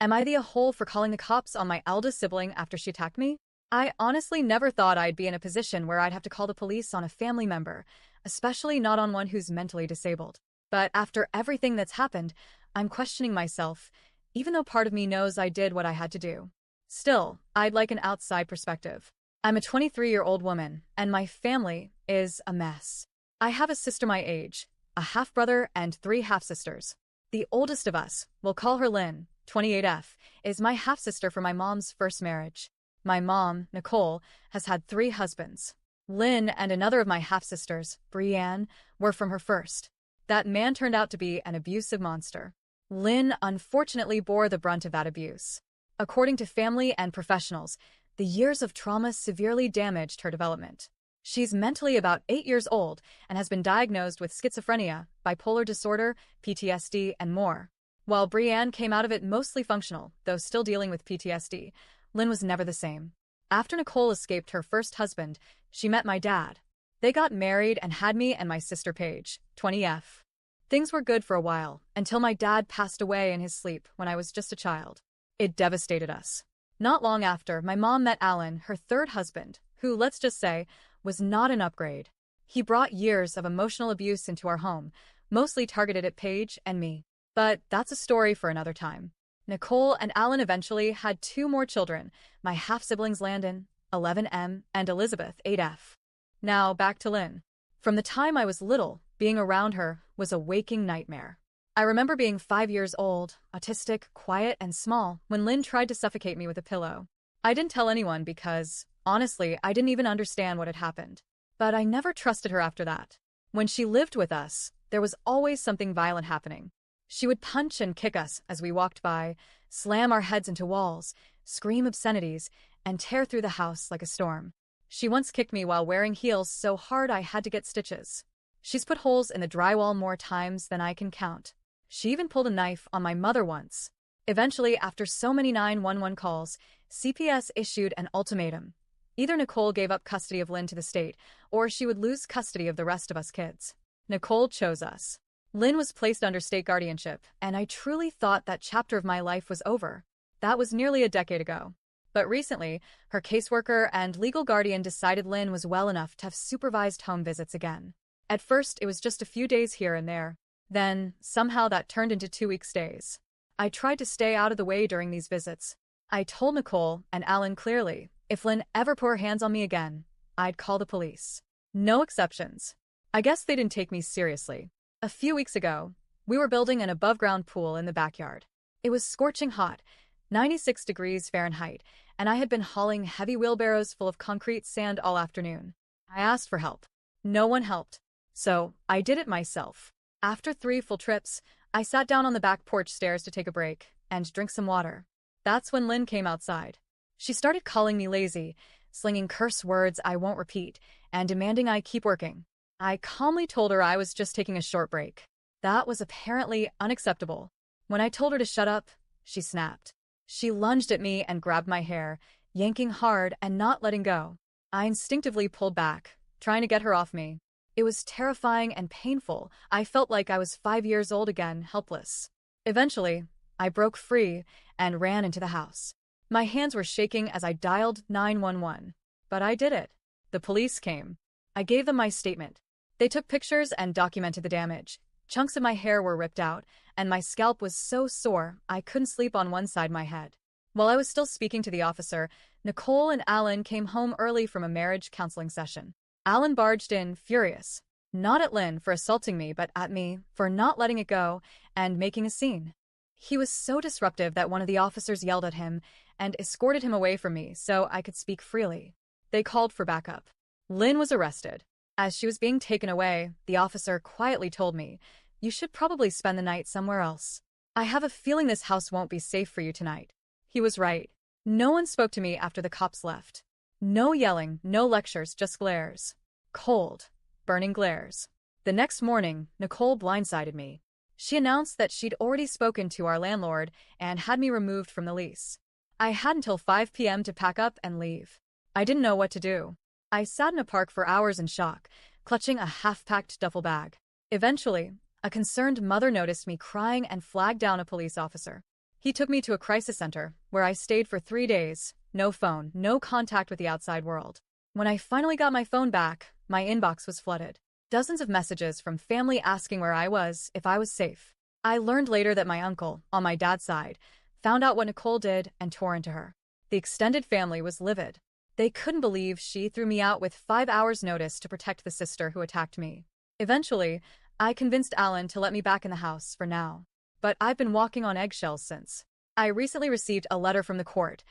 Am I the a-hole for calling the cops on my eldest sibling after she attacked me? I honestly never thought I'd be in a position where I'd have to call the police on a family member, especially not on one who's mentally disabled. But after everything that's happened, I'm questioning myself, even though part of me knows I did what I had to do. Still, I'd like an outside perspective. I'm a 23-year-old woman, and my family is a mess. I have a sister my age, a half-brother, and 3 half-sisters. The oldest of us, we'll call her Lynn, 28F, is my half-sister from my mom's first marriage. My mom, Nicole, has had 3 husbands. Lynn and another of my half-sisters, Brianne, were from her first. That man turned out to be an abusive monster. Lynn unfortunately bore the brunt of that abuse. According to family and professionals, the years of trauma severely damaged her development. She's mentally about 8 years old and has been diagnosed with schizophrenia, bipolar disorder, PTSD, and more. While Brianne came out of it mostly functional, though still dealing with PTSD, Lynn was never the same. After Nicole escaped her first husband, she met my dad. They got married and had me and my sister Paige, 20F. Things were good for a while, until my dad passed away in his sleep when I was just a child. It devastated us. Not long after, my mom met Alan, her third husband, who, let's just say, was not an upgrade. He brought years of emotional abuse into our home, mostly targeted at Paige and me. But that's a story for another time. Nicole and Alan eventually had 2 more children, my half-siblings Landon, 11M, and Elizabeth, 8F. Now, back to Lynn. From the time I was little, being around her was a waking nightmare. I remember being 5 years old, autistic, quiet, and small, when Lynn tried to suffocate me with a pillow. I didn't tell anyone because, honestly, I didn't even understand what had happened. But I never trusted her after that. When she lived with us, there was always something violent happening. She would punch and kick us as we walked by, slam our heads into walls, scream obscenities, and tear through the house like a storm. She once kicked me while wearing heels so hard I had to get stitches. She's put holes in the drywall more times than I can count. She even pulled a knife on my mother once. Eventually, after so many 911 calls, CPS issued an ultimatum. Either Nicole gave up custody of Lynn to the state, or she would lose custody of the rest of us kids. Nicole chose us. Lynn was placed under state guardianship, and I truly thought that chapter of my life was over. That was nearly a decade ago. But recently, her caseworker and legal guardian decided Lynn was well enough to have supervised home visits again. At first, it was just a few days here and there. Then, somehow that turned into 2-week stays. I tried to stay out of the way during these visits. I told Nicole and Alan clearly, if Lynn ever put her hands on me again, I'd call the police. No exceptions. I guess they didn't take me seriously. A few weeks ago, we were building an above-ground pool in the backyard. It was scorching hot, 96 degrees Fahrenheit, and I had been hauling heavy wheelbarrows full of concrete sand all afternoon. I asked for help. No one helped. So, I did it myself. After 3 full trips, I sat down on the back porch stairs to take a break and drink some water. That's when Lynn came outside. She started calling me lazy, slinging curse words I won't repeat, and demanding I keep working. I calmly told her I was just taking a short break. That was apparently unacceptable. When I told her to shut up, she snapped. She lunged at me and grabbed my hair, yanking hard and not letting go. I instinctively pulled back, trying to get her off me. It was terrifying and painful. I felt like I was 5 years old again, helpless. Eventually, I broke free and ran into the house. My hands were shaking as I dialed 911. But I did it. The police came. I gave them my statement. They took pictures and documented the damage. Chunks of my hair were ripped out, and my scalp was so sore I couldn't sleep on one side of my head. While I was still speaking to the officer, Nicole and Alan came home early from a marriage counseling session. Alan barged in, furious. Not at Lynn for assaulting me, but at me for not letting it go and making a scene. He was so disruptive that one of the officers yelled at him and escorted him away from me so I could speak freely. They called for backup. Lynn was arrested. As she was being taken away, the officer quietly told me, "You should probably spend the night somewhere else. I have a feeling this house won't be safe for you tonight." He was right. No one spoke to me after the cops left. No yelling, no lectures, just glares. Cold, burning glares. The next morning, Nicole blindsided me. She announced that she'd already spoken to our landlord and had me removed from the lease. I had until 5 p.m. to pack up and leave. I didn't know what to do. I sat in a park for hours in shock, clutching a half-packed duffel bag. Eventually, a concerned mother noticed me crying and flagged down a police officer. He took me to a crisis center, where I stayed for 3 days. No phone, no contact with the outside world. When I finally got my phone back, my inbox was flooded. Dozens of messages from family asking where I was, if I was safe. I learned later that my uncle, on my dad's side, found out what Nicole did and tore into her. The extended family was livid. They couldn't believe she threw me out with 5 hours' notice to protect the sister who attacked me. Eventually, I convinced Alan to let me back in the house for now. But I've been walking on eggshells since. I recently received a letter from the court.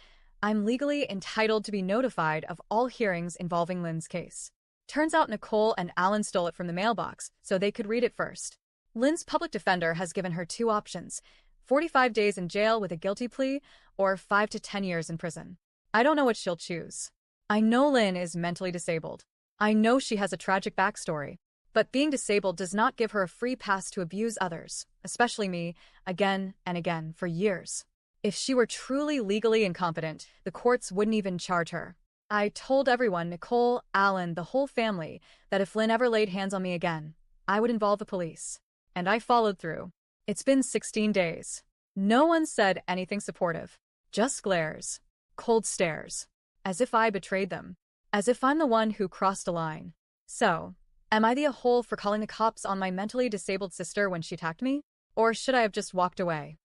I'm legally entitled to be notified of all hearings involving Lynn's case. Turns out Nicole and Alan stole it from the mailbox, so they could read it first. Lynn's public defender has given her 2 options: 45 days in jail with a guilty plea, or 5 to 10 years in prison. I don't know what she'll choose. I know Lynn is mentally disabled. I know she has a tragic backstory. But being disabled does not give her a free pass to abuse others, especially me, again and again for years. If she were truly legally incompetent, the courts wouldn't even charge her. I told everyone, Nicole, Alan, the whole family, that if Lynn ever laid hands on me again, I would involve the police. And I followed through. It's been 16 days. No one said anything supportive. Just glares. Cold stares. As if I betrayed them. As if I'm the one who crossed a line. So, am I the a-hole for calling the cops on my mentally disabled sister when she attacked me? Or should I have just walked away?